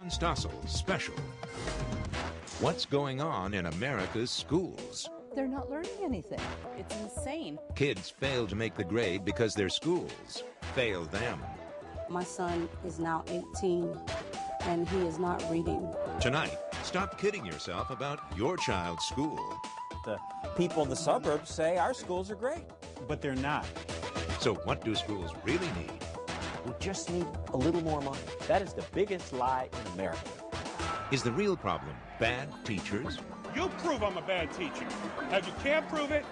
Stossel special. What's going on in America's schools? They're not learning anything. It's insane. Kids fail to make the grade because their schools fail them. My son is now 18, and he is not reading. Tonight, stop kidding yourself about your child's school. The people in the suburbs say our schools are great, but they're not. So what do schools really need? We just need a little more money. That is the biggest lie in America. Is the real problem bad teachers? You prove I'm a bad teacher. If you can't prove it,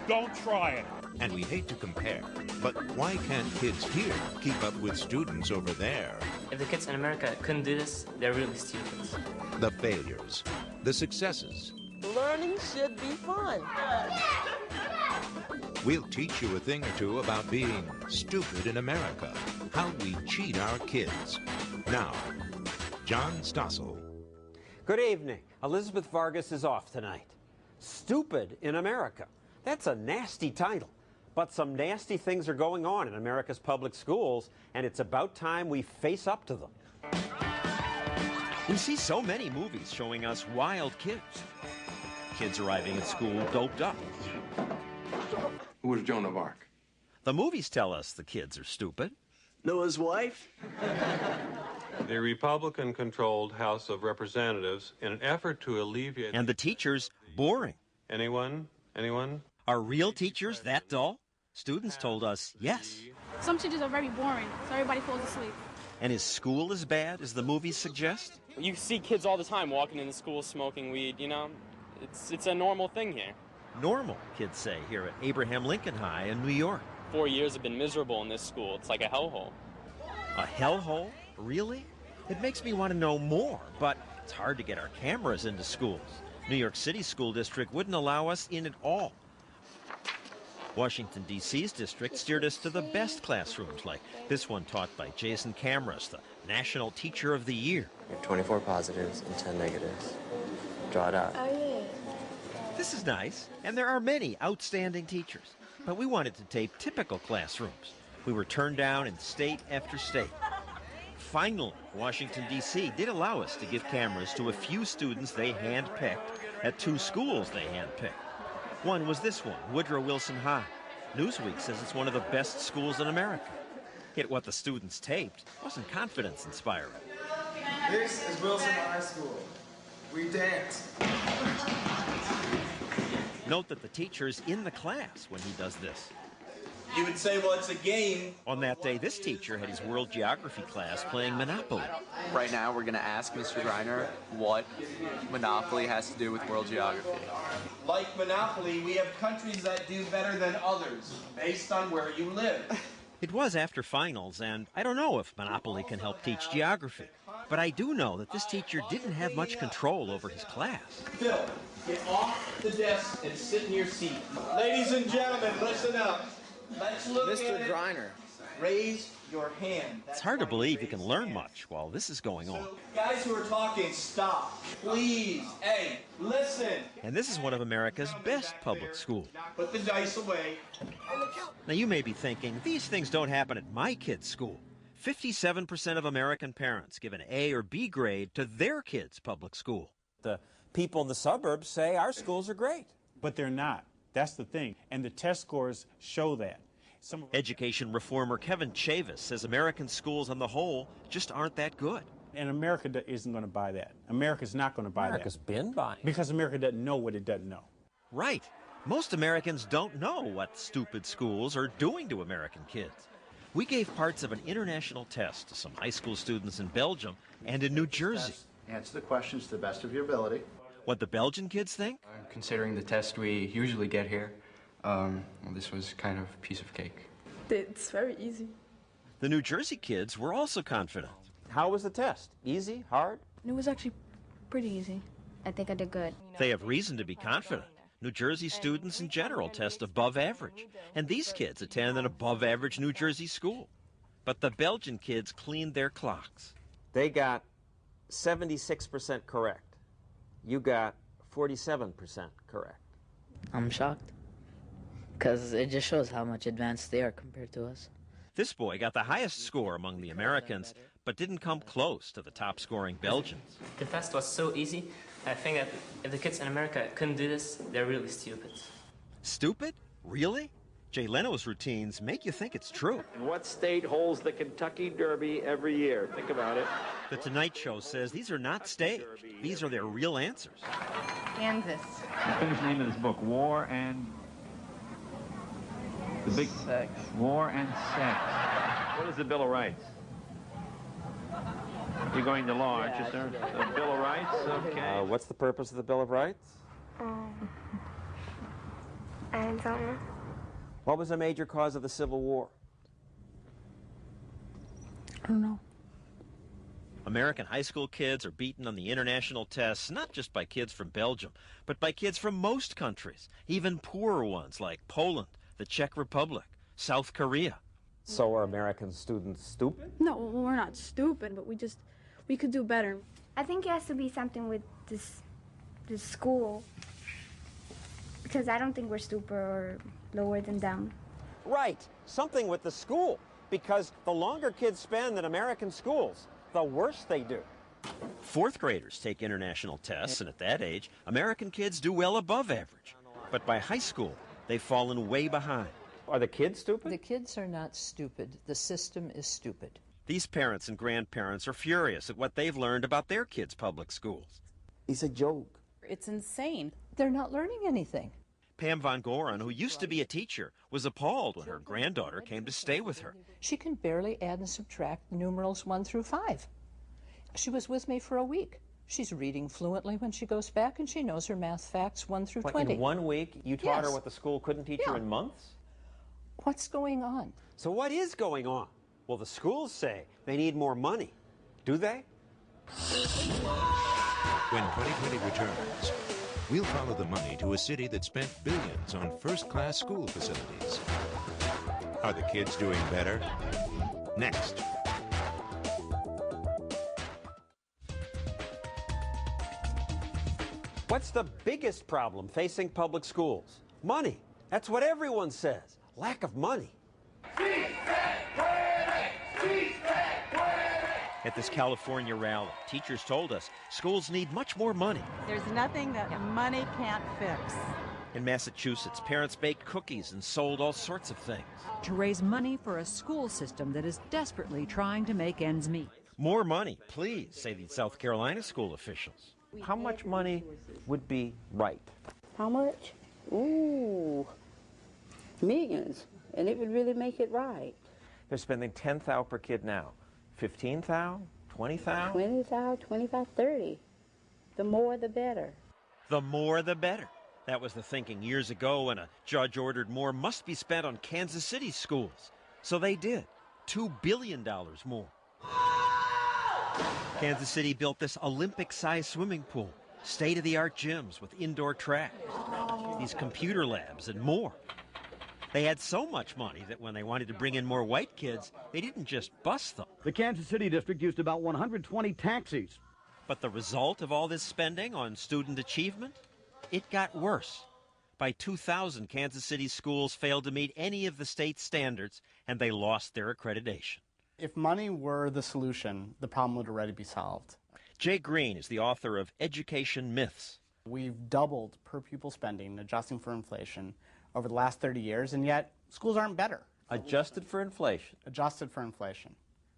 don't try it. And we hate to compare, but why can't kids here keep up with students over there? If the kids in America couldn't do this, they're really stupid. The failures, the successes. Learning should be fun. We'll teach you a thing or two about being stupid in America, how we cheat our kids. Now, John Stossel. Good evening. Elizabeth Vargas is off tonight. Stupid in America. That's a nasty title. But some nasty things are going on in America's public schools, and it's about time we face up to them. We see so many movies showing us wild kids. Kids arriving at school doped up. Who was Joan of Arc? The movies tell us the kids are stupid. Noah's wife? The Republican-controlled House of Representatives, in an effort to alleviate... And the teachers, boring. Anyone? Anyone? Are real teachers that dull? Students told us yes. Some teachers are very boring, so everybody falls asleep. And is school as bad as the movies suggest? You see kids all the time walking into school smoking weed, you know? It's a normal thing here. Normal, kids say, here at Abraham Lincoln High in New York. 4 years have been miserable in this school. It's like a hellhole. A hellhole? Really? It makes me want to know more, but it's hard to get our cameras into schools. New York City School District wouldn't allow us in at all. Washington, D.C.'s district steered us to the best classrooms, like this one taught by Jason Camras, the National Teacher of the Year. 24 positives and 10 negatives. Draw it out. This is nice, and there are many outstanding teachers. But we wanted to tape typical classrooms. We were turned down in state after state. Finally, Washington, D.C. did allow us to give cameras to a few students they handpicked at 2 schools they handpicked. One was this one, Woodrow Wilson High. Newsweek says it's one of the best schools in America. Yet what the students taped wasn't confidence-inspiring. This is Wilson High School. We dance. Note that the teacher's in the class when he does this. You would say, well, it's a game. On that day, this teacher had his world geography class playing Monopoly. Right now, we're going to ask Mr. Greiner what Monopoly has to do with world geography. Like Monopoly, we have countries that do better than others, based on where you live. It was after finals, and I don't know if Monopoly can help teach geography. But I do know that this teacher didn't have much control over his class. Phil, get off the desk and sit in your seat. Ladies and gentlemen, listen up. Let's look Mr. at Greiner. Raise your hand. It's hard to believe you can learn much while this is going on. So, guys who are talking, stop. Please. Hey, listen. And this is one of America's best public schools. Put the dice away. Now you may be thinking, these things don't happen at my kid's school. 57% of American parents give an A or B grade to their kid's public school. The people in the suburbs say our schools are great. But they're not. That's the thing. And the test scores show that. Education reformer Kevin Chavis says American schools on the whole just aren't that good. And America isn't going to buy that. America's not going to buy America's that. been buying. Because America doesn't know what it doesn't know. Right. Most Americans don't know what stupid schools are doing to American kids. We gave parts of an international test to some high school students in Belgium and in New Jersey. Answer the questions to the best of your ability. What the Belgian kids think? Considering the test we usually get here, well, this was kind of a piece of cake. It's very easy. The New Jersey kids were also confident. How was the test? Easy? Hard? It was actually pretty easy. I think I did good. They have reason to be confident. New Jersey students in general test above average, and these kids attend an above-average New Jersey school. But the Belgian kids cleaned their clocks. They got 76% correct. You got 47% correct. I'm shocked, because it just shows how much advanced they are compared to us. This boy got the highest score among the Americans, but but didn't come close to the top-scoring Belgians. The test was so easy. I think that if the kids in America couldn't do this, they're really stupid. Stupid? Really? Jay Leno's routines make you think it's true. What state holds the Kentucky Derby every year? Think about it. The Tonight Show says these are not staged. These are their real answers. Kansas. Finish the name of this book, War and... The big... Sex. War and Sex. What is the Bill of Rights? You're going to law, aren't you, sir? The Bill of Rights? Okay. What's the purpose of the Bill of Rights? I don't know. What was a major cause of the Civil War? I don't know. American high school kids are beaten on the international tests, not just by kids from Belgium, but by kids from most countries, even poorer ones like Poland, the Czech Republic, South Korea. So are American students stupid? No, we're not stupid, but we could do better. I think it has to be something with this school, because I don't think we're stupid or lower than them. Right, something with the school, because the longer kids spend in American schools, the worse they do. Fourth graders take international tests, and at that age, American kids do well above average. But by high school, they've fallen way behind. Are the kids stupid? The kids are not stupid. The system is stupid. These parents and grandparents are furious at what they've learned about their kids' public schools. It's a joke. It's insane. They're not learning anything. Pam Von Goren, who used to be a teacher, was appalled when her granddaughter came to stay with her. She can barely add and subtract the numerals 1 through 5. She was with me for a week. She's reading fluently when she goes back, and she knows her math facts 1 through 20. In 1 week, you taught her what the school couldn't teach her in months? What's going on? So what is going on? Well, the schools say they need more money. Do they? When 2020 returns, we'll follow the money to a city that spent billions on first-class school facilities. Are the kids doing better? Next. What's the biggest problem facing public schools? Money. That's what everyone says. Lack of money. At this California rally, teachers told us schools need much more money. There's nothing that money can't fix. In Massachusetts, parents baked cookies and sold all sorts of things. To raise money for a school system that is desperately trying to make ends meet. More money, please, say the South Carolina school officials. How much money would be right? How much? Ooh, millions. And it would really make it right. They're spending $10,000 per kid now. $15,000? $20,000? $20,000, $25,000, $30,000. The more, the better. The more, the better. That was the thinking years ago when a judge ordered more must be spent on Kansas City schools. So they did. $2 billion more. Kansas City built this Olympic-sized swimming pool, state-of-the-art gyms with indoor track, these computer labs, and more. They had so much money that when they wanted to bring in more white kids, they didn't just bus them. The Kansas City district used about 120 taxis. But the result of all this spending on student achievement? It got worse. By 2000, Kansas City schools failed to meet any of the state's standards, and they lost their accreditation. If money were the solution, the problem would already be solved. Jay Green is the author of Education Myths. We've doubled per pupil spending, adjusting for inflation, over the last 30 years, and yet schools aren't better. Adjusted for inflation? Adjusted for inflation.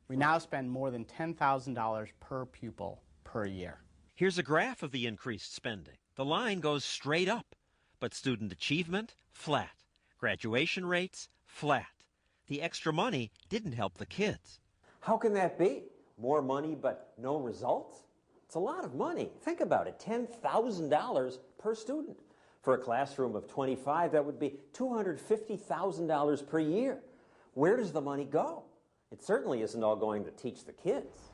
We now spend more than $10,000 per pupil per year. Here's a graph of the increased spending. The line goes straight up, but student achievement, flat. Graduation rates, flat. The extra money didn't help the kids. How can that be? More money but no results? It's a lot of money. Think about it, $10,000 per student. For a classroom of 25, that would be $250,000 per year. Where does the money go? It certainly isn't all going to teach the kids.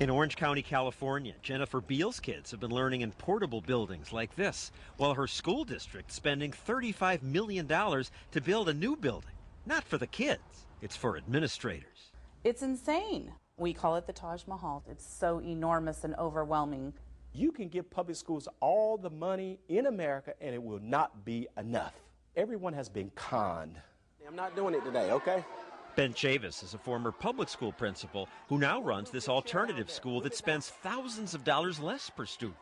In Orange County, California, Jennifer Beal's kids have been learning in portable buildings like this, while her school district's spending $35 million to build a new building. Not for the kids, it's for administrators. It's insane. We call it the Taj Mahal. It's so enormous and overwhelming. You can give public schools all the money in America and it will not be enough. Everyone has been conned. I'm not doing it today, okay? Ben Chavis is a former public school principal who now runs this alternative school that spends thousands of dollars less per student.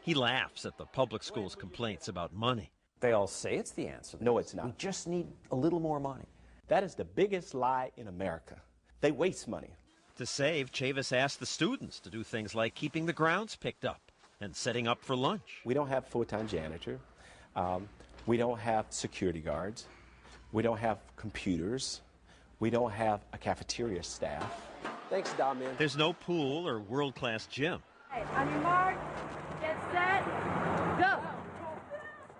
He laughs at the public school's complaints about money. They all say it's the answer. No, it's not. We just need a little more money. That is the biggest lie in America. They waste money. To save, Chavis asked the students to do things like keeping the grounds picked up and setting up for lunch. We don't have full-time janitor. We don't have security guards. We don't have computers. We don't have a cafeteria staff. Thanks, Dom-in. There's no pool or world-class gym. Hey, on your mark, get set, go!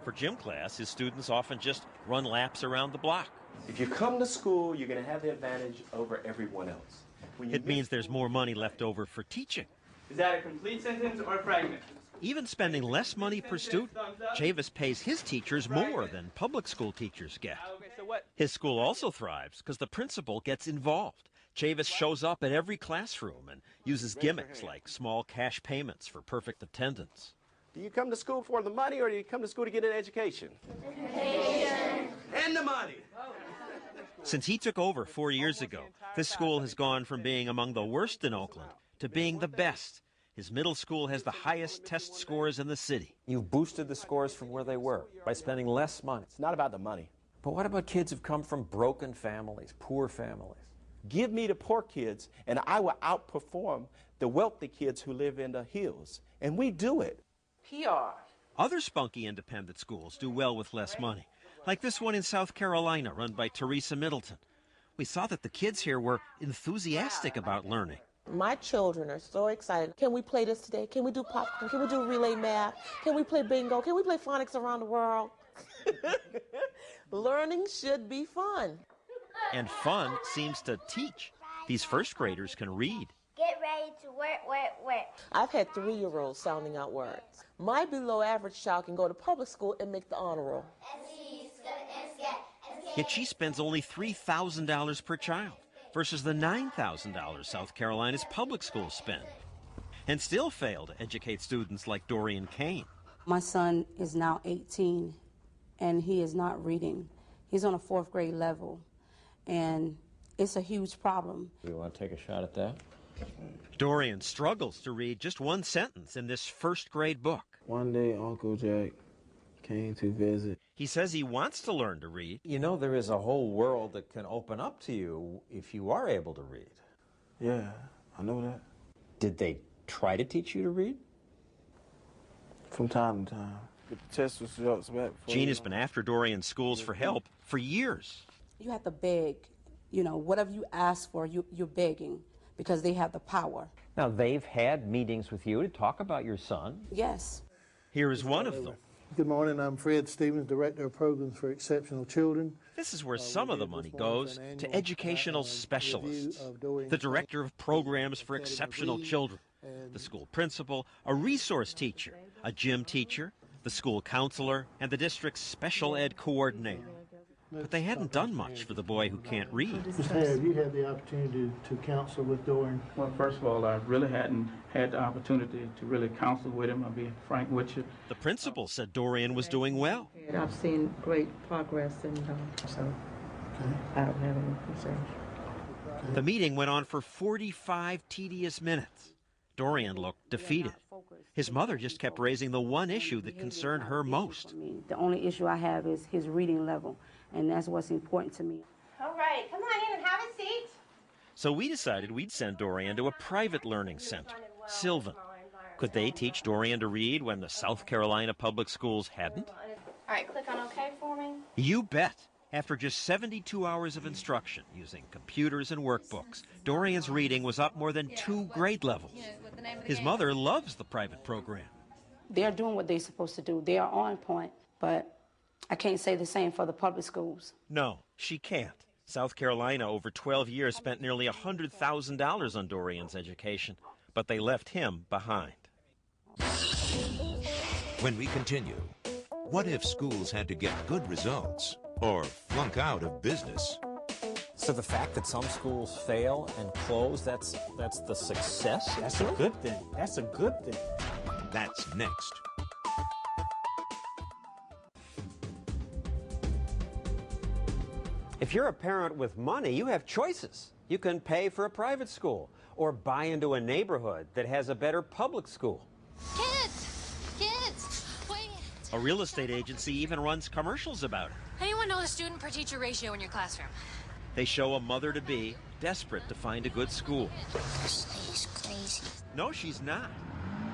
For gym class, his students often just run laps around the block. If you come to school, you're going to have the advantage over everyone else. It means there's more money left over for teaching. Is that a complete sentence or a fragment? Even spending less money per student, Chavis pays his teachers more than public school teachers get. His school also thrives because the principal gets involved. Chavis shows up at every classroom and uses gimmicks like small cash payments for perfect attendance. Do you come to school for the money, or do you come to school to get an education? Education. And the money. Since he took over 4 years ago, this school has gone from being among the worst in Oakland to being the best. His middle school has the highest test scores in the city. You've boosted the scores from where they were by spending less money. It's not about the money. But what about kids who've come from broken families, poor families? Give me the poor kids, and I will outperform the wealthy kids who live in the hills. And we do it. PR. Other spunky independent schools do well with less money, like this one in South Carolina run by Teresa Middleton. We saw that the kids here were enthusiastic about learning. My children are so excited. Can we play this today? Can we do popcorn? Can we do relay math? Can we play bingo? Can we play phonics around the world? Learning should be fun. And fun seems to teach. These first graders can read. Get ready to work. I've had 3-year-olds sounding out words. My below average child can go to public school and make the honor roll. Yet she spends only $3,000 per child versus the $9,000 South Carolina's public schools spend, and still fail to educate students like Dorian Kane. My son is now 18, and he is not reading. He's on a 4th grade level, and it's a huge problem. Do you want to take a shot at that? Dorian struggles to read just one sentence in this first grade book. One day, Uncle Jack came to visit. He says he wants to learn to read. You know, there is a whole world that can open up to you if you are able to read. Yeah, I know that. Did they try to teach you to read? From time to time. The test results back. Gene has been after Dorian's schools for help for years. You have to beg. You know, whatever you ask for, you're begging, because they have the power. Now, they've had meetings with you to talk about your son. Yes. Here is one of them. Good morning, I'm Fred Stevens, Director of Programs for Exceptional Children. This is where some of the money goes to educational specialists, the Director of Programs for Exceptional Children, the school principal, a resource teacher, a gym teacher, the school counselor, and the district's special ed coordinator. But they hadn't done much for the boy who can't read. Mr. Hare, have you had the opportunity to counsel with Dorian? Well, first of all, I really hadn't had the opportunity to really counsel with him. I'll be frank with you. The principal said Dorian was doing well. I've seen great progress, and so I don't have any concerns. The meeting went on for 45 tedious minutes. Dorian looked defeated. His mother just kept raising the one issue that concerned her most. The only issue I have is his reading level, and that's what's important to me. All right, come on in and have a seat. So we decided we'd send Dorian to a private learning center, Sylvan. Could they teach Dorian to read when the South Carolina public schools hadn't? All right, click on OK for me. You bet. After just 72 hours of instruction using computers and workbooks, Dorian's reading was up more than 2 grade levels. His mother loves the private program. They're doing what they're supposed to do. They are on point, but I can't say the same for the public schools. No, she can't. South Carolina, over 12 years, spent nearly $100,000 on Dorian's education, but they left him behind. When we continue, what if schools had to get good results or flunk out of business? So the fact that some schools fail and close, that's the success? That's a good thing. That's a good thing. That's next. If you're a parent with money, you have choices. You can pay for a private school or buy into a neighborhood that has a better public school. Kids, wait. A real estate agency even runs commercials about it. Anyone know the student per teacher ratio in your classroom? They show a mother-to-be desperate to find a good school. She's crazy. No, she's not.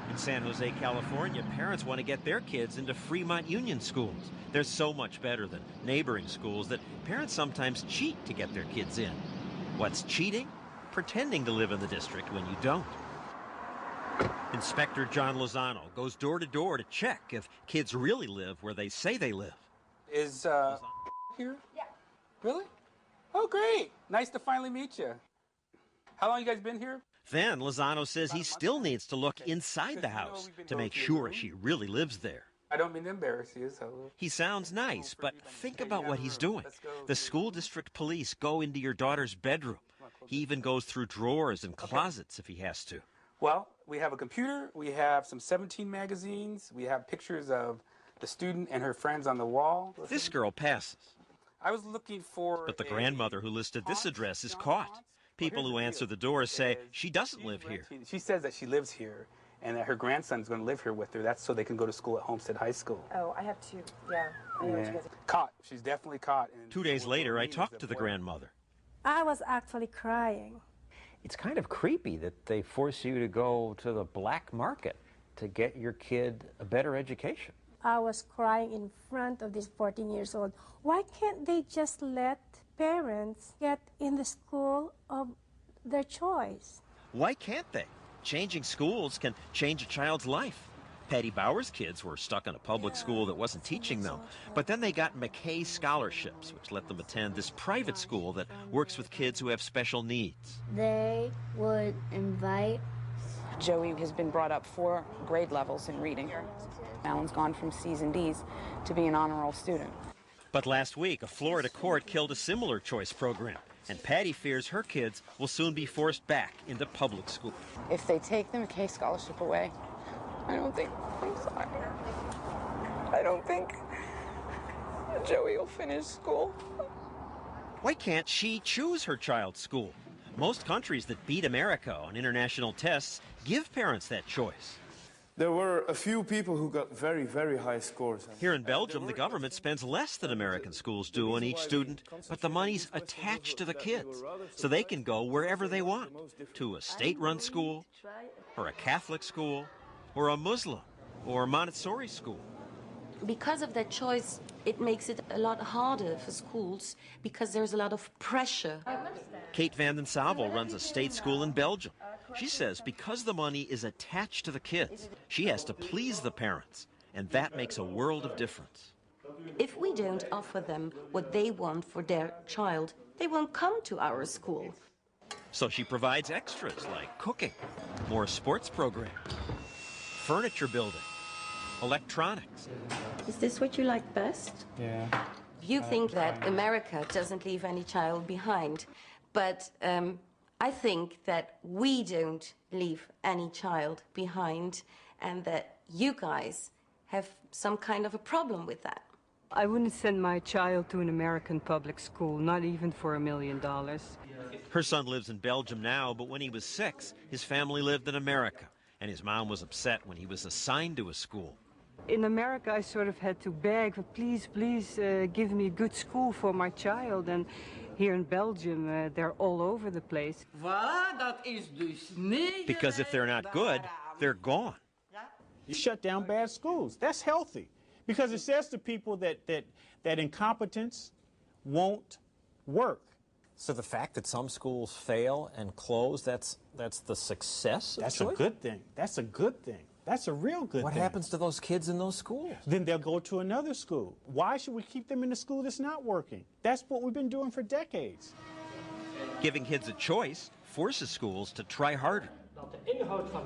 In San Jose, California, parents want to get their kids into Fremont Union schools. They're so much better than neighboring schools that parents sometimes cheat to get their kids in. What's cheating? Pretending to live in the district when you don't. Inspector John Lozano goes door to door to check if kids really live where they say they live. Is here? Yeah. Really? Oh, great. Nice to finally meet you. How long you guys been here? Then Lozano says he still needs to look inside the house to make sure she really lives there. I don't mean to embarrass you, so... He sounds nice, but think about what he's doing. The school district police go into your daughter's bedroom. He even goes through drawers and closets if he has to. Well, we have a computer, we have some 17 magazines, we have pictures of the student and her friends on the wall. This girl passes. I was looking for... But the grandmother who listed this address is caught. People who answer the door say she doesn't live here. She says that she lives here and that her grandson's going to live here with her. That's so they can go to school at Homestead High School. Oh, I have to, yeah. I know what you guys are. Caught. She's definitely caught. 2 days later, I talked to the grandmother. I was actually crying. It's kind of creepy that they force you to go to the black market to get your kid a better education. I was crying in front of this 14 years old. Why can't they just let parents get in the school of their choice? Why can't they? Changing schools can change a child's life. Patty Bauer's kids were stuck in a public school that wasn't teaching them, but then they got McKay scholarships, which let them attend this private school that works with kids who have special needs. They would invite... Joey has been brought up 4 grade levels in reading. Alan's gone from C's and D's to be an honor roll student. But last week, a Florida court killed a similar choice program, and Patty fears her kids will soon be forced back into public school. If they take the McKay scholarship away, I don't think Joey will finish school. Why can't she choose her child's school? Most countries that beat America on international tests give parents that choice. There were a few people who got very, very high scores. Here in Belgium, the government spends less than American schools do on each student, but the money's attached to the kids, so they can go wherever they want, to a state-run school, or a Catholic school, or a Muslim, or a Montessori school. Because of that choice, it makes it a lot harder for schools because there's a lot of pressure. Kate van den Savel runs a state school in Belgium. She says because the money is attached to the kids, she has to please the parents, and that makes a world of difference. If we don't offer them what they want for their child, they won't come to our school. So she provides extras like cooking, more sports programs, furniture building, electronics. Is this what you like best? Yeah. You think that America doesn't leave any child behind, but I think that we don't leave any child behind, and that you guys have some kind of a problem with that. I wouldn't send my child to an American public school, not even for $1 million. Her son lives in Belgium now, but when he was 6, his family lived in America, and his mom was upset when he was assigned to a school. In America, I sort of had to beg, please, give me a good school for my child. And here in Belgium, they're all over the place. Because if they're not good, they're gone. You shut down bad schools. That's healthy. Because it says to people that incompetence won't work. So the fact that some schools fail and close, that's the success of That's choice? a good thing. That's a good thing. That's a real good thing. What happens to those kids in those schools? Then they'll go to another school. Why should we keep them in a school that's not working? That's what we've been doing for decades. Giving kids a choice forces schools to try harder.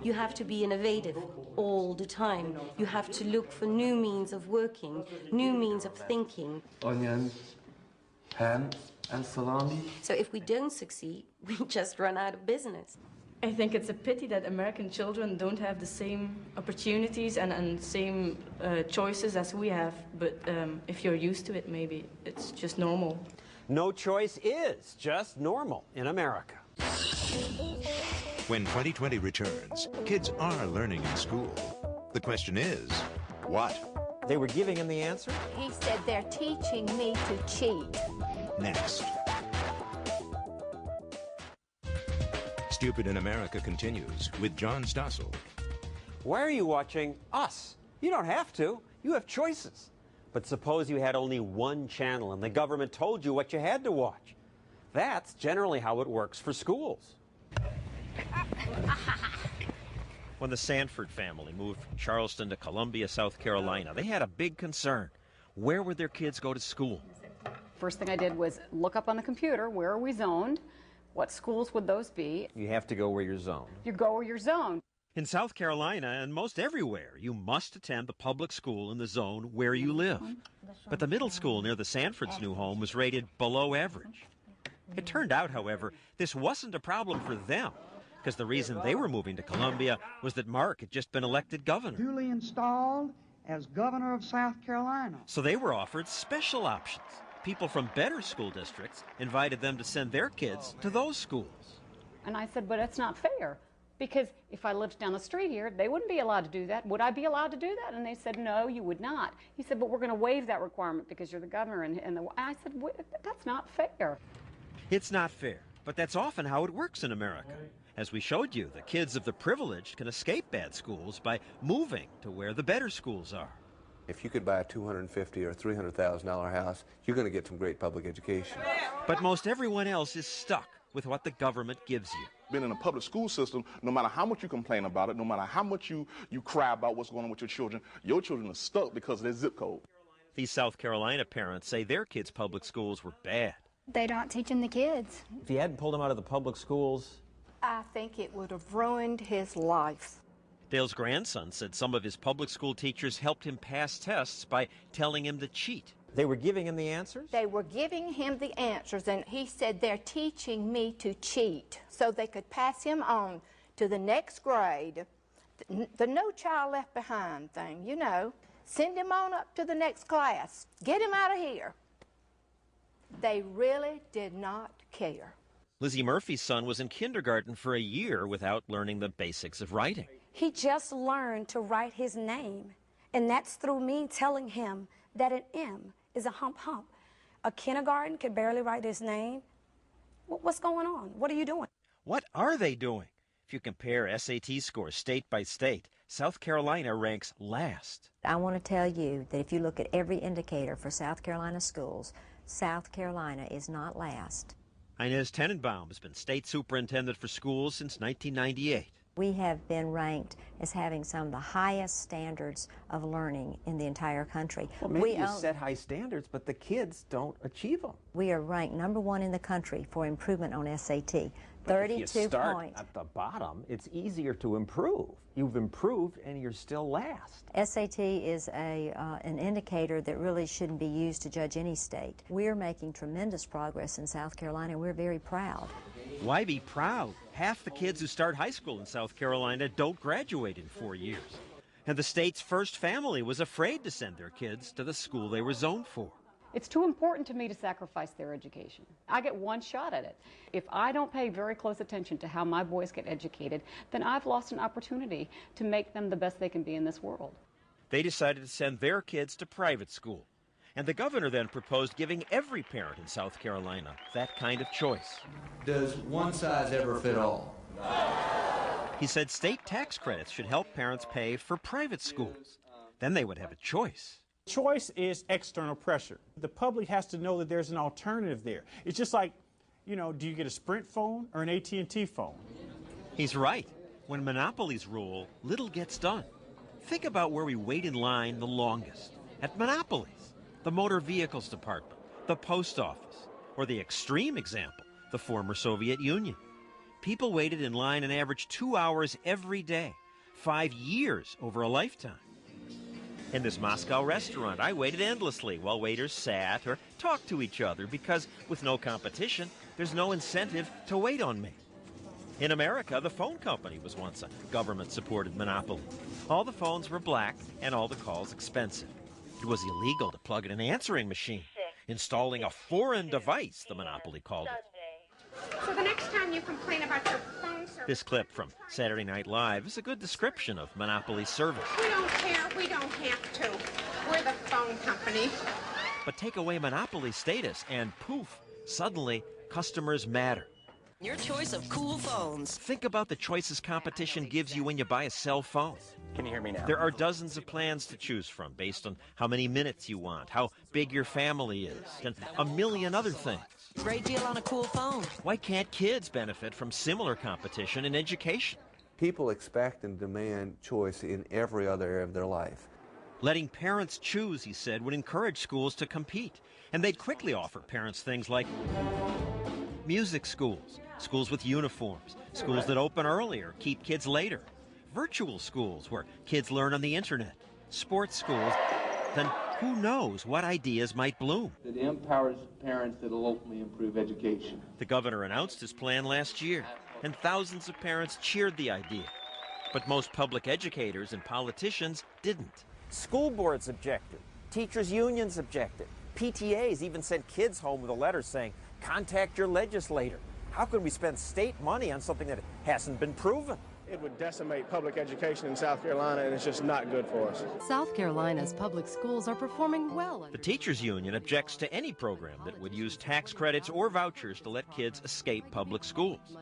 You have to be innovative all the time. You have to look for new means of working, new means of thinking. Onions, ham, and salami. So if we don't succeed, we just run out of business. I think it's a pity that American children don't have the same opportunities and same choices as we have. But if you're used to it, maybe it's just normal. No choice is just normal in America. When 2020 returns, kids are learning in school. The question is, what? They were giving him the answer? He said they're teaching me to cheat. Next. Stupid in America continues with John Stossel. Why are you watching us? You don't have to. You have choices. But suppose you had only one channel and the government told you what you had to watch. That's generally how it works for schools. When the Sanford family moved from Charleston to Columbia, South Carolina, they had a big concern. Where would their kids go to school? First thing I did was look up on the computer, where are we zoned? What schools would those be? You have to go where you're zoned. You go where you're zoned. In South Carolina and most everywhere, you must attend the public school in the zone where you live. But the middle school near the Sanford's new home was rated below average. It turned out, however, this wasn't a problem for them, because the reason they were moving to Columbia was that Mark had just been elected governor. Duly installed as governor of South Carolina. So they were offered special options. People from better school districts invited them to send their kids to those schools. And I said, but it's not fair. Because if I lived down the street here, they wouldn't be allowed to do that. Would I be allowed to do that? And they said, no, you would not. He said, but we're going to waive that requirement because you're the governor. And I said, that's not fair. It's not fair, but that's often how it works in America. As we showed you, the kids of the privileged can escape bad schools by moving to where the better schools are. If you could buy a $250,000 or $300,000 house, you're going to get some great public education. But most everyone else is stuck with what the government gives you. Being in a public school system, no matter how much you complain about it, no matter how much you cry about what's going on with your children are stuck because of their zip code. These South Carolina parents say their kids' public schools were bad. They don't teach them the kids. If you hadn't pulled him out of the public schools, I think it would have ruined his life. Dale's grandson said some of his public school teachers helped him pass tests by telling him to cheat. They were giving him the answers? They were giving him the answers, and he said they're teaching me to cheat so they could pass him on to the next grade. The No Child Left Behind thing, you know. Send him on up to the next class. Get him out of here. They really did not care. Lizzie Murphy's son was in kindergarten for a year without learning the basics of writing. He just learned to write his name, and that's through me telling him that an M is a hump hump. A kindergarten could barely write his name. What's going on? What are you doing? What are they doing? If you compare SAT scores state by state, South Carolina ranks last. I want to tell you that if you look at every indicator for South Carolina schools, South Carolina is not last. Inez Tenenbaum has been state superintendent for schools since 1998. We have been ranked as having some of the highest standards of learning in the entire country. Well, maybe you set high standards, but the kids don't achieve them. We are ranked #1 in the country for improvement on SAT. But 32 if you start points. at the bottom, it's easier to improve. You've improved and you're still last. SAT is an indicator that really shouldn't be used to judge any state. We're making tremendous progress in South Carolina, and we're very proud. Why be proud? Half the kids who start high school in South Carolina don't graduate in 4 years. And the state's first family was afraid to send their kids to the school they were zoned for. It's too important to me to sacrifice their education. I get one shot at it. If I don't pay very close attention to how my boys get educated, then I've lost an opportunity to make them the best they can be in this world. They decided to send their kids to private school. And the governor then proposed giving every parent in South Carolina that kind of choice. Does one size ever fit all? He said state tax credits should help parents pay for private schools. Then they would have a choice. Choice is external pressure. The public has to know that there's an alternative there. It's just like, you know, do you get a Sprint phone or an AT&T phone? He's right. When monopolies rule, little gets done. Think about where we wait in line the longest. At monopolies, the motor vehicles department, the post office, or the extreme example, the former Soviet Union. People waited in line an average 2 hours every day, 5 years over a lifetime. In this Moscow restaurant, I waited endlessly while waiters sat or talked to each other because, with no competition, there's no incentive to wait on me. In America, the phone company was once a government-supported monopoly. All the phones were black and all the calls expensive. It was illegal to plug in an answering machine. installing a foreign device, the monopoly called it. So the next time you complain about your phone service... This clip from Saturday Night Live is a good description of Monopoly's service. We don't care. We don't have to. We're the phone company. But take away Monopoly's status and poof, suddenly customers matter. Your choice of cool phones. Think about the choices competition gives you when you buy a cell phone. Can you hear me now? There are dozens of plans to choose from based on how many minutes you want, how big your family is, and a million other things. Great deal on a cool phone. Why can't kids benefit from similar competition in education? People expect and demand choice in every other area of their life. Letting parents choose, he said, would encourage schools to compete. And they'd quickly offer parents things like music schools, schools with uniforms, schools that open earlier, keep kids later, virtual schools where kids learn on the internet, sports schools, then who knows what ideas might bloom. It empowers parents that will ultimately improve education. The governor announced his plan last year, and thousands of parents cheered the idea. But most public educators and politicians didn't. School boards objected. Teachers' unions objected. PTAs even sent kids home with a letter saying, contact your legislator. How can we spend state money on something that hasn't been proven? It would decimate public education in South Carolina, and it's just not good for us. South Carolina's public schools are performing well. The teachers' union objects to any program that would use tax credits or vouchers to let kids escape public schools.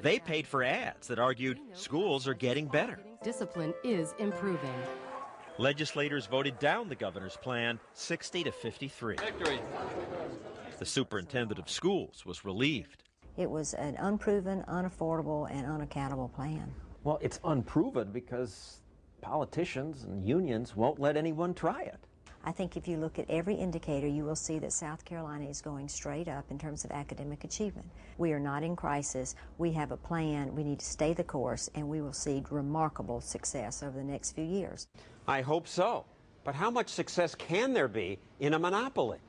They paid for ads that argued schools are getting better. Discipline is improving. Legislators voted down the governor's plan 60 to 53. Victory. The superintendent of schools was relieved. It was an unproven, unaffordable, and unaccountable plan. Well, it's unproven because politicians and unions won't let anyone try it. I think if you look at every indicator, you will see that South Carolina is going straight up in terms of academic achievement. We are not in crisis. We have a plan. We need to stay the course, and we will see remarkable success over the next few years. I hope so. But how much success can there be in a monopoly?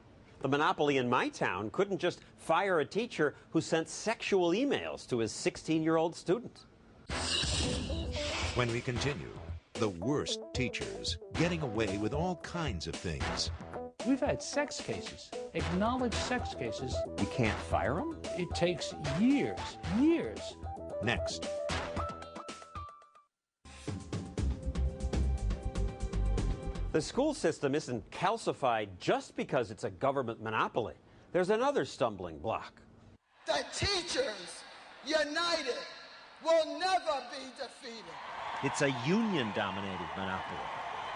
The monopoly in my town couldn't just fire a teacher who sent sexual emails to his 16-year-old student. When we continue, the worst teachers getting away with all kinds of things. We've had sex cases, acknowledged sex cases. You can't fire them? It takes years, years. Next. The school system isn't calcified just because it's a government monopoly. There's another stumbling block. The teachers, united, will never be defeated. It's a union-dominated monopoly.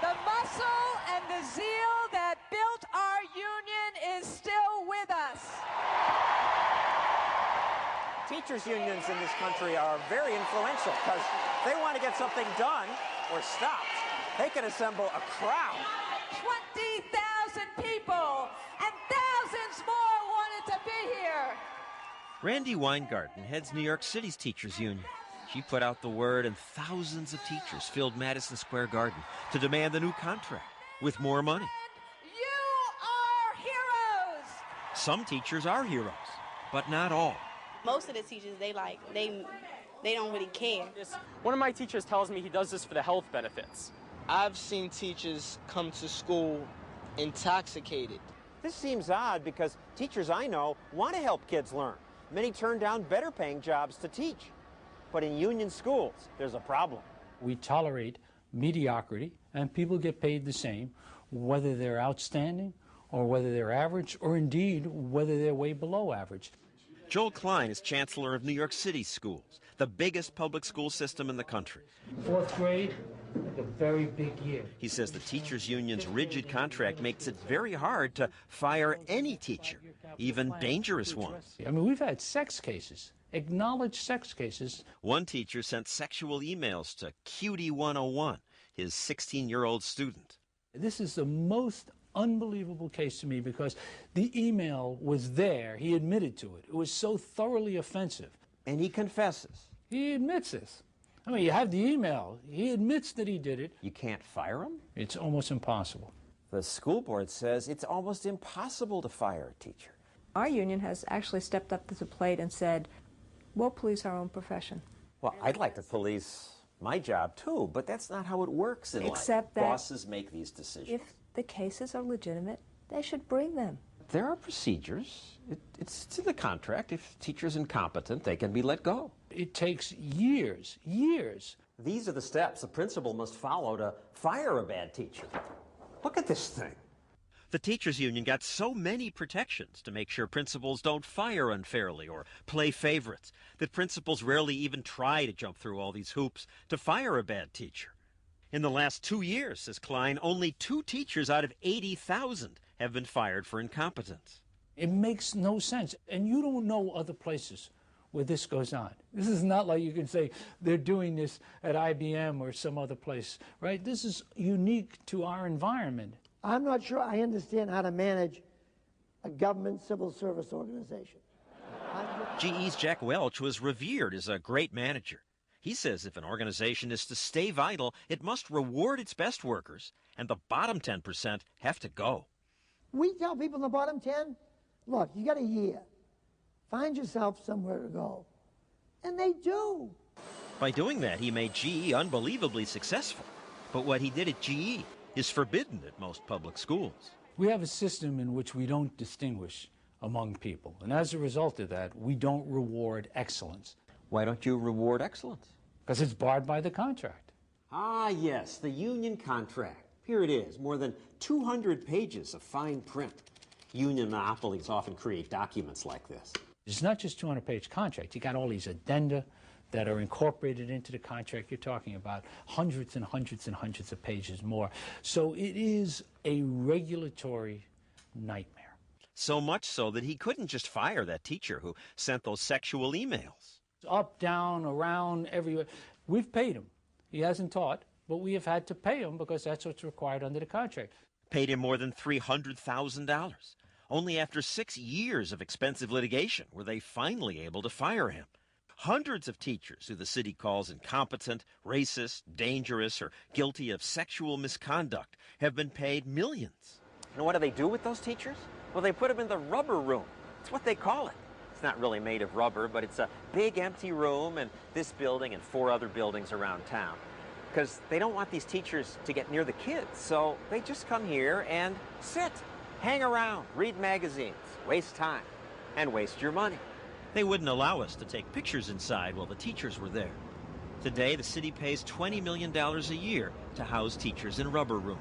The muscle and the zeal that built our union is still with us. Teachers' unions in this country are very influential because they want to get something done or stopped. They can assemble a crowd. 20,000 people and thousands more wanted to be here. Randy Weingarten heads New York City's teachers' union. She put out the word, and thousands of teachers filled Madison Square Garden to demand a new contract with more money. You are heroes. Some teachers are heroes, but not all. Most of the teachers, they don't really care. One of my teachers tells me he does this for the health benefits. I've seen teachers come to school intoxicated. This seems odd because teachers I know want to help kids learn. Many turn down better paying jobs to teach. But in union schools, there's a problem. We tolerate mediocrity, and people get paid the same, whether they're outstanding or whether they're average, or indeed whether they're way below average. Joel Klein is chancellor of New York City schools, the biggest public school system in the country. Fourth grade, a very big year. He says the teachers' union's rigid contract makes it very hard to fire any teacher, even dangerous ones. I mean, we've had sex cases, acknowledged sex cases. One teacher sent sexual emails to Cutie 101, his 16-year-old student. This is the most unbelievable case to me because the email was there. He admitted to it. It was so thoroughly offensive. And he confesses. He admits this. I mean, you have the email. He admits that he did it. You can't fire him? It's almost impossible. The school board says it's almost impossible to fire a teacher. Our union has actually stepped up to the plate and said, we'll police our own profession. Well, I'd like to police my job too, but that's not how it works in life. Except that bosses make these decisions. If the cases are legitimate, they should bring them. there are procedures. It's in the contract. If teacher's incompetent, they can be let go. It takes years, years. These are the steps a principal must follow to fire a bad teacher. Look at this thing. The teachers' union got so many protections to make sure principals don't fire unfairly or play favorites that principals rarely even try to jump through all these hoops to fire a bad teacher. In the last 2 years, says Klein, only 2 teachers out of 80,000 have been fired for incompetence. It makes no sense. And you don't know other places where this goes on. This is not like you can say they're doing this at IBM or some other place, right? This is unique to our environment. I'm not sure I understand how to manage a government civil service organization. GE's Jack Welch was revered as a great manager. He says if an organization is to stay vital, it must reward its best workers, and the bottom 10% have to go. We tell people in the bottom 10, look, you got a year. Find yourself somewhere to go. And they do. By doing that, he made GE unbelievably successful. But what he did at GE is forbidden at most public schools. We have a system in which we don't distinguish among people. And as a result of that, we don't reward excellence. Why don't you reward excellence? Because it's barred by the contract. Ah, yes, the union contract. Here it is, more than 200 pages of fine print. Union monopolies often create documents like this. It's not just 200-page contract. You got all these addenda that are incorporated into the contract. You're talking about hundreds and hundreds and hundreds of pages more. So it is a regulatory nightmare. So much so that he couldn't just fire that teacher who sent those sexual emails. Up, down, around, everywhere. We've paid him. He hasn't taught, but we have had to pay him because that's what's required under the contract. Paid him more than $300,000. Only after 6 years of expensive litigation were they finally able to fire him. Hundreds of teachers who the city calls incompetent, racist, dangerous, or guilty of sexual misconduct have been paid millions. And what do they do with those teachers? Well, they put them in the rubber room. It's what they call it. It's not really made of rubber, but it's a big empty room in this building and 4 other buildings around town. Because they don't want these teachers to get near the kids, so they just come here and sit, hang around, read magazines, waste time, and waste your money. They wouldn't allow us to take pictures inside while the teachers were there. Today, the city pays $20 million a year to house teachers in rubber rooms.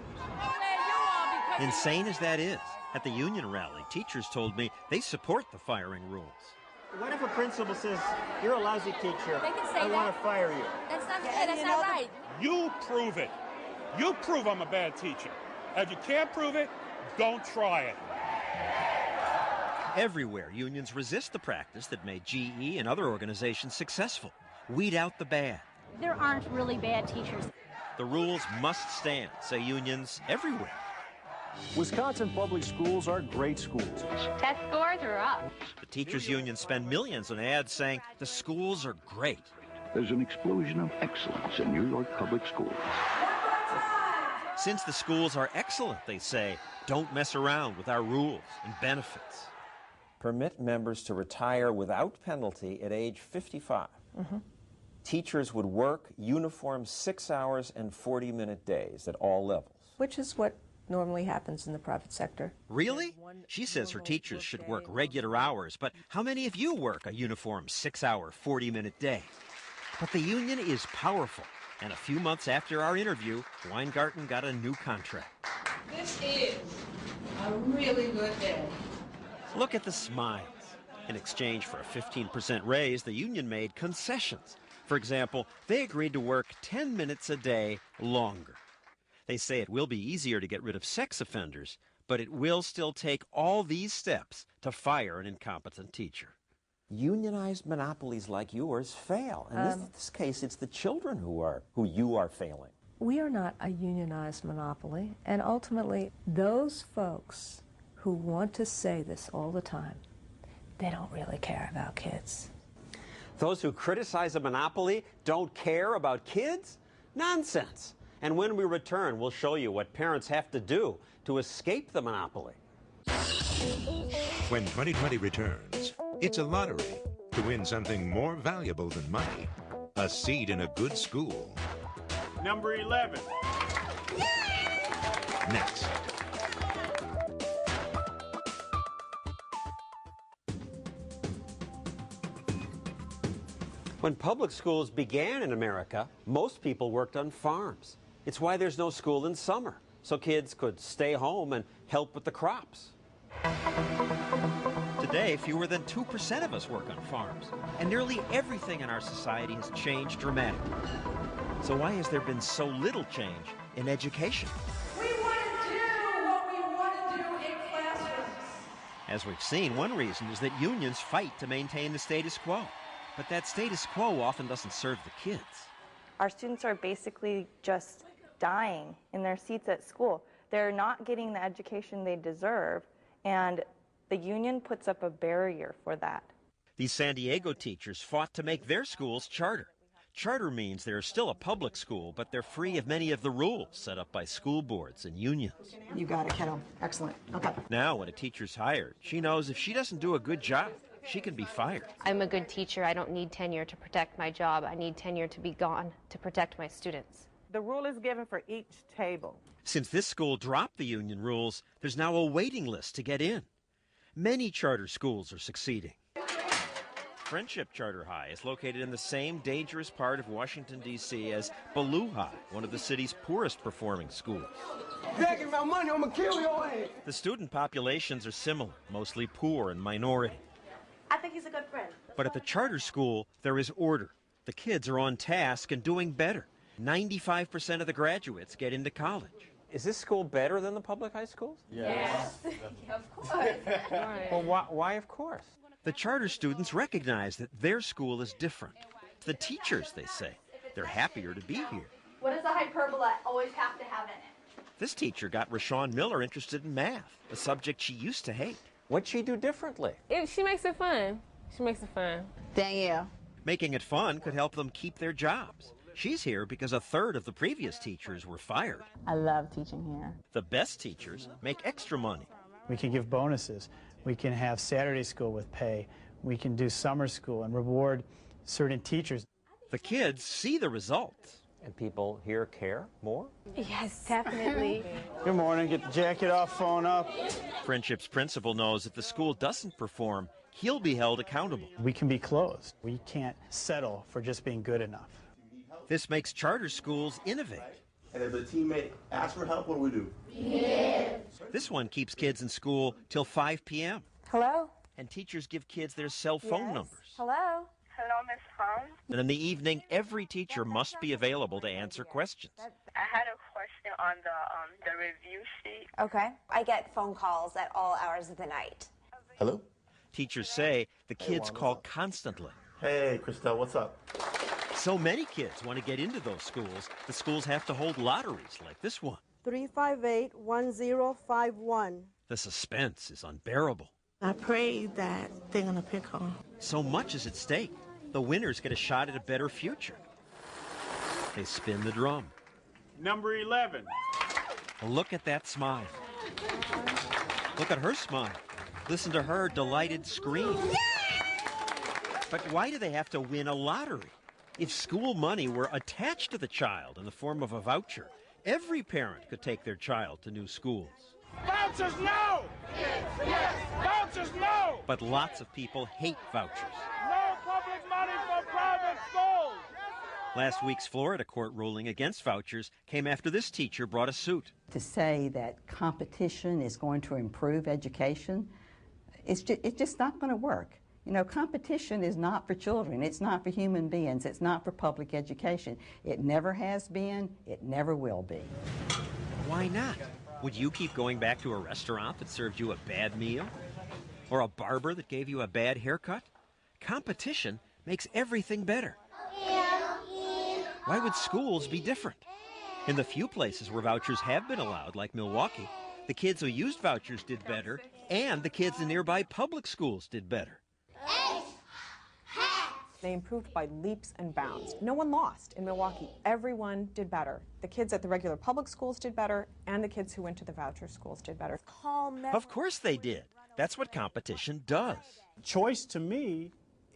Insane as that is, at the union rally, teachers told me they support the firing rules. What if a principal says, you're a lousy teacher, they can say I want to fire you? That's not fair, that's not right. You prove it. You prove I'm a bad teacher. If you can't prove it, don't try it. Everywhere, unions resist the practice that made GE and other organizations successful. Weed out the bad. There aren't really bad teachers. The rules must stand, say unions everywhere. Wisconsin public schools are great schools. Test scores are up. The teachers' unions spend millions on ads saying the schools are great. There's an explosion of excellence in New York public schools. Since the schools are excellent, they say, don't mess around with our rules and benefits. Permit members to retire without penalty at age 55. Mm-hmm. Teachers would work uniform 6 hours and 40-minute days at all levels. Which is what normally happens in the private sector. Really? She says her teachers should work regular hours, but how many of you work a uniform 6-hour, 40-minute day? But the union is powerful, and a few months after our interview, Weingarten got a new contract. This is a really good day. Look at the smiles. In exchange for a 15% raise, the union made concessions. For example, they agreed to work 10 minutes a day longer. They say it will be easier to get rid of sex offenders, but it will still take all these steps to fire an incompetent teacher. Unionized monopolies like yours fail. In this case, it's the children who you are failing. We are not a unionized monopoly, and ultimately, those folks who want to say this all the time, they don't really care about kids. Those who criticize a monopoly don't care about kids? Nonsense. And when we return, we'll show you what parents have to do to escape the monopoly. When 2020 returns, it's a lottery to win something more valuable than money, a seat in a good school. Number 11. Next. When public schools began in America, most people worked on farms. It's why there's no school in summer, so kids could stay home and help with the crops. Today, fewer than 2% of us work on farms, and nearly everything in our society has changed dramatically. So why has there been so little change in education? We want to do what we want to do in classrooms. As we've seen, one reason is that unions fight to maintain the status quo. But that status quo often doesn't serve the kids. Our students are basically just dying in their seats at school. They're not getting the education they deserve, and the union puts up a barrier for that. These San Diego teachers fought to make their schools charter. Charter means they're still a public school, but they're free of many of the rules set up by school boards and unions. You got it, kiddo. Excellent. Okay. Now, when a teacher's hired, she knows if she doesn't do a good job, she can be fired. I'm a good teacher. I don't need tenure to protect my job. I need tenure to be gone to protect my students. The rule is given for each table. Since this school dropped the union rules, there's now a waiting list to get in. Many charter schools are succeeding. Friendship Charter High is located in the same dangerous part of Washington, D.C. as Ballou High, one of the city's poorest performing schools. Begging my money, I'm gonna kill your ass. The student populations are similar, mostly poor and minority. I think he's a good friend. But at the charter school, there is order. The kids are on task and doing better. 95% of the graduates get into college. Is this school better than the public high schools? Yes. Of course. Well, why of course? The charter students recognize that their school is different. The teachers, they say, they're happier to be here. What does the hyperbola always have to have in it? This teacher got Rashawn Miller interested in math, a subject she used to hate. What'd she do differently? She makes it fun. She makes it fun. Danielle. Making it fun could help them keep their jobs. She's here because a third of the previous teachers were fired. I love teaching here. The best teachers make extra money. We can give bonuses. We can have Saturday school with pay. We can do summer school and reward certain teachers. The kids see the results. And people here care more? Yes, definitely. Good morning. Get the jacket off, phone up. Friendship's principal knows if the school doesn't perform, he'll be held accountable. We can be closed. We can't settle for just being good enough. This makes charter schools innovate. And if a teammate asks for help, what do we do? Yeah. This one keeps kids in school till 5 p.m. Hello? And teachers give kids their cell phone numbers. Hello? Hello, Miss Holmes. And in the evening, every teacher must be available to answer questions. I had a question on the review sheet. Okay. I get phone calls at all hours of the night. Hello? Teachers say the kids call constantly. Hey, Christelle, what's up? So many kids want to get into those schools, the schools have to hold lotteries like this one. 358-1051. The suspense is unbearable. I pray that they're going to pick on. So much is at stake. The winners get a shot at a better future. They spin the drum. Number 11. Look at that smile. Look at her smile. Listen to her delighted scream. But why do they have to win a lottery? If school money were attached to the child in the form of a voucher, every parent could take their child to new schools. Vouchers, no! Yes! Vouchers, no! But lots of people hate vouchers. No public money for private schools! Last week's Florida court ruling against vouchers came after this teacher brought a suit. To say that competition is going to improve education, it's just not going to work. You know, competition is not for children. It's not for human beings. It's not for public education. It never has been. It never will be. Why not? Would you keep going back to a restaurant that served you a bad meal? Or a barber that gave you a bad haircut? Competition makes everything better. Why would schools be different? In the few places where vouchers have been allowed, like Milwaukee, the kids who used vouchers did better, and the kids in nearby public schools did better. They improved by leaps and bounds. No one lost in Milwaukee. Everyone did better. The kids at the regular public schools did better, and the kids who went to the voucher schools did better. Of course they did. That's what competition does. Choice, to me,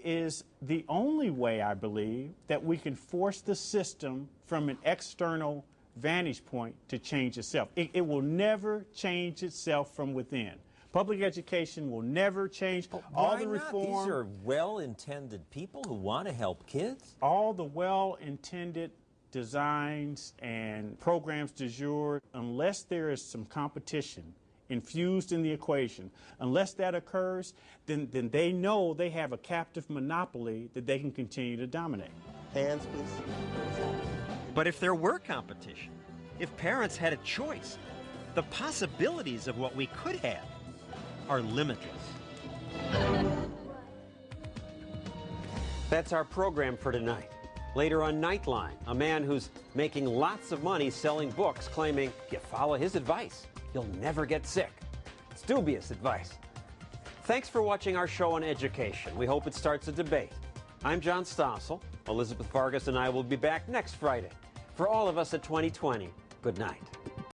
is the only way, I believe, that we can force the system from an external vantage point to change itself. It will never change itself from within. Public education will never change. All the reform. These are well-intended people who want to help kids. All the well-intended designs and programs du jour, unless there is some competition infused in the equation, unless that occurs, then they know they have a captive monopoly that they can continue to dominate. Hands, please. But if there were competition, if parents had a choice, the possibilities of what we could have are limitless. That's our program for tonight. Later on Nightline, a man who's making lots of money selling books claiming if you follow his advice, you'll never get sick. It's dubious advice. Thanks for watching our show on education. We hope it starts a debate. I'm John Stossel. Elizabeth Vargas and I will be back next Friday. For all of us at 2020, good night.